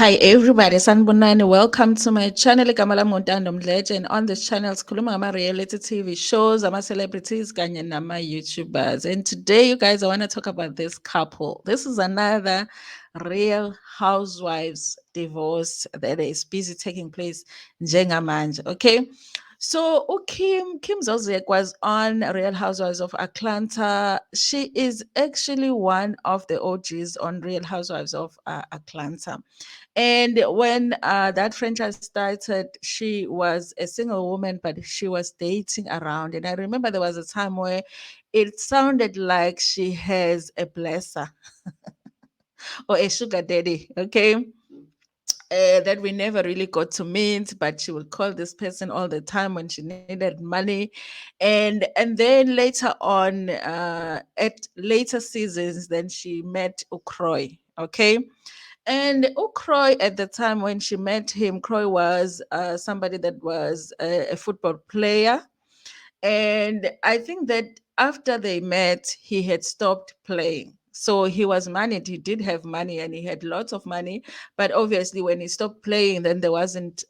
Hi everybody, sanibonani. Welcome to my channel igama lami Mdletshe, and on this channel sikhuluma ngama-reality TV shows, ama-celebrities kanye nama-YouTubers. And today, you guys, I want to talk about this couple. This is another real housewives divorce that is busy taking place njengamanje, okay? So Kim Zolciak was on Real Housewives of Atlanta. She is actually one of the OGs on Real Housewives of Atlanta. And when that franchise started, she was a single woman, but she was dating around. And I remember there was a time where it sounded like she has a blesser or a sugar daddy. Okay. That we never really got to meet, but she would call this person all the time when she needed money, and then later on, at later seasons, then she met Ukroy. Okay, and Ukroy at the time when she met him, Croy was somebody that was a football player, and I think that after they met, he had stopped playing. So he was moneyed. He did have money and he had lots of money. But obviously, when he stopped playing, then there wasn't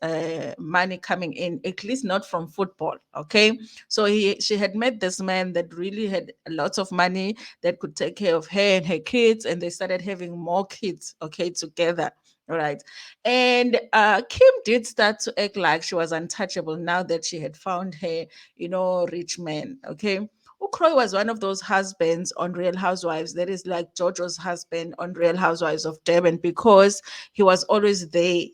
money coming in, at least not from football. Okay. So she had met this man that really had lots of money that could take care of her and her kids. And they started having more kids, okay, together. All right. And Kim did start to act like she was untouchable now that she had found her, rich men. Okay. Ukroy was one of those husbands on Real Housewives that is like Jojo's husband on Real Housewives of Durban, because he was always there,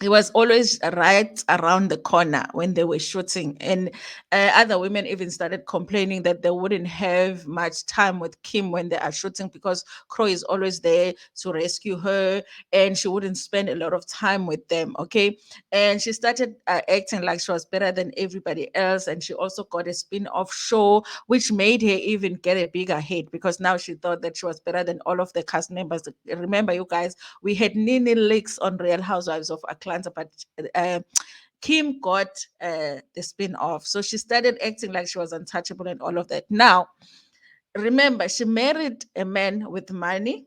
he was always right around the corner when they were shooting, and other women even started complaining that they wouldn't have much time with Kim when they are shooting, because Crow is always there to rescue her, and she wouldn't spend a lot of time with them. Okay, and she started acting like she was better than everybody else, and she also got a spin-off show which made her even get a bigger hit, because now she thought that she was better than all of the cast members. Remember, you guys, we had Nene Leaks on Real Housewives of Atlanta, but uh, Kim got the spin off. So she started acting like she was untouchable and all of that. Now, remember, she married a man with money,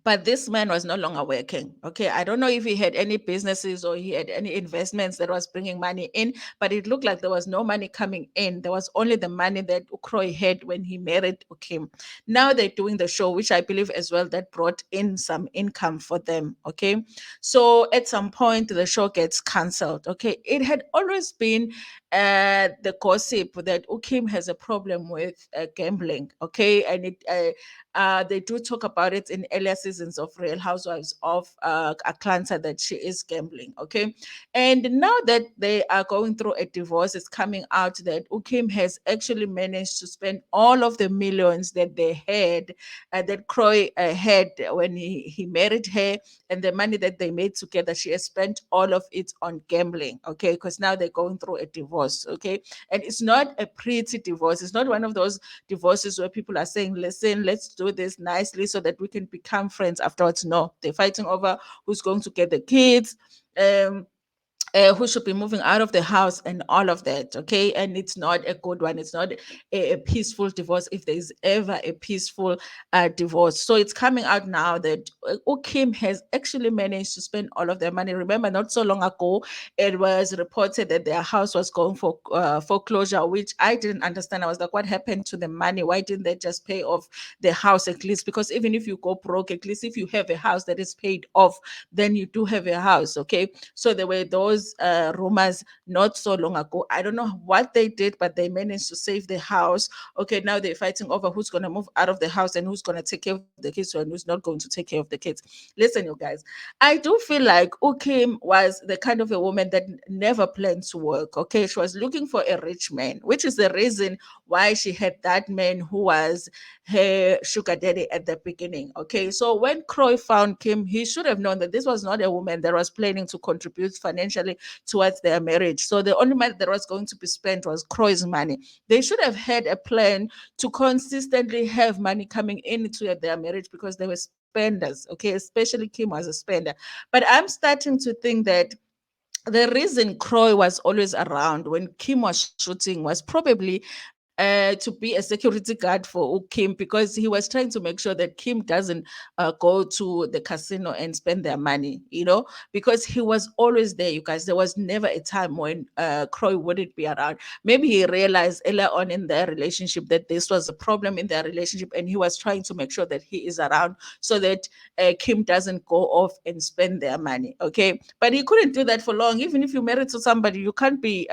but this man was no longer working. Okay, I don't know if he had any businesses or he had any investments that was bringing money in, but it looked like there was no money coming in. There was only the money that Ukroy had when he married Ukim. Now they're doing the show, which I believe as well that brought in some income for them. Okay, so at some point the show gets cancelled. Okay, it had always been the gossip that Ukim has a problem with gambling. Okay, and they do talk about it in earlier seasons of Real Housewives of Atlanta, that she is gambling. Okay. And now that they are going through a divorce, it's coming out that Ukim has actually managed to spend all of the millions that they had, that Croy had when he married her, and the money that they made together. She has spent all of it on gambling. Okay. Because now they're going through a divorce. Okay. And it's not a pretty divorce. It's not one of those divorces where people are saying, listen, let's do this nicely so that we can become friends afterwards. No, they're fighting over who's going to get the kids. Who should be moving out of the house and all of that. Okay, and it's not a good one. It's not a peaceful divorce, if there's ever a peaceful divorce. So it's coming out now that Kim has actually managed to spend all of their money. Remember, not so long ago it was reported that their house was going for foreclosure, which I didn't understand. I was like, what happened to the money? Why didn't they just pay off the house at least? Because even if you go broke, at least if you have a house that is paid off, then you do have a house. Okay, so there were those rumors not so long ago. I don't know what they did, but they managed to save the house. Okay, now they're fighting over who's going to move out of the house and who's going to take care of the kids and who's not going to take care of the kids. Listen, you guys, I do feel like Ukim was the kind of a woman that never planned to work. Okay, she was looking for a rich man, which is the reason why she had that man who was her sugar daddy at the beginning. Okay, so when Croy found Kim, he should have known that this was not a woman that was planning to contribute financially towards their marriage. So the only money that was going to be spent was Croy's money. They should have had a plan to consistently have money coming into their marriage, because they were spenders. Okay, especially Kim was a spender. But I'm starting to think that the reason Croy was always around when Kim was shooting was probably to be a security guard for Kim, because he was trying to make sure that Kim doesn't go to the casino and spend their money, because he was always there, you guys. There was never a time when Croy wouldn't be around. Maybe he realized earlier on in their relationship that this was a problem in their relationship, and he was trying to make sure that he is around so that Kim doesn't go off and spend their money. Okay. But he couldn't do that for long. Even if you're married to somebody, you can't be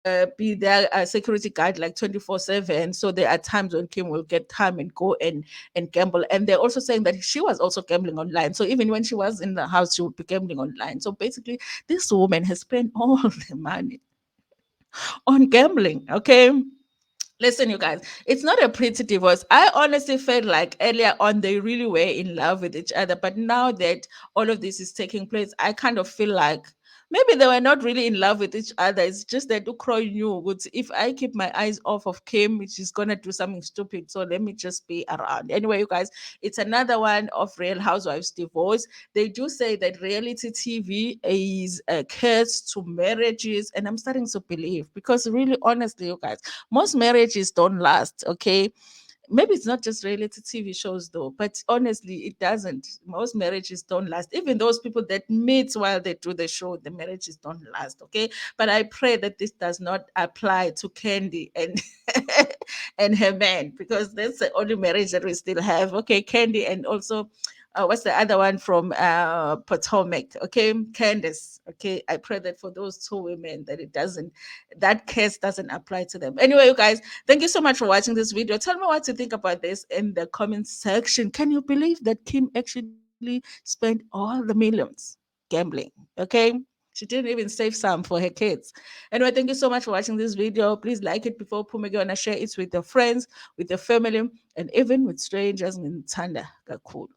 their security guard like 24/7. So there are times when Kim will get time and go and gamble. And they're also saying that she was also gambling online. So even when she was in the house, she would be gambling online. So basically, this woman has spent all the money on gambling. Okay. Listen, you guys, it's not a pretty divorce. I honestly felt like earlier on they really were in love with each other. But now that all of this is taking place, I kind of feel like maybe they were not really in love with each other. It's just that Ukroy knew, would if I keep my eyes off of Kim, she's gonna do something stupid. So let me just be around. Anyway, you guys, it's another one of Real Housewives divorce. They do say that reality TV is a curse to marriages, and I'm starting to believe, because really, honestly, you guys, most marriages don't last. Okay. Maybe it's not just reality TV shows though, but honestly, it doesn't. Most marriages don't last. Even those people that meet while they do the show, the marriages don't last. Okay. But I pray that this does not apply to Candy and and her man, because that's the only marriage that we still have. Okay. Candy, and also what's the other one from Potomac? Okay, Candace. Okay, I pray that for those two women that that case doesn't apply to them. Anyway, you guys, thank you so much for watching this video. Tell me what you think about this in the comment section. Can you believe that Kim actually spent all the millions gambling? Okay. She didn't even save some for her kids. Anyway, thank you so much for watching this video. Please like it before Pumegona, share it with your friends, with your family, and even with strangers in Ntanda. Cool.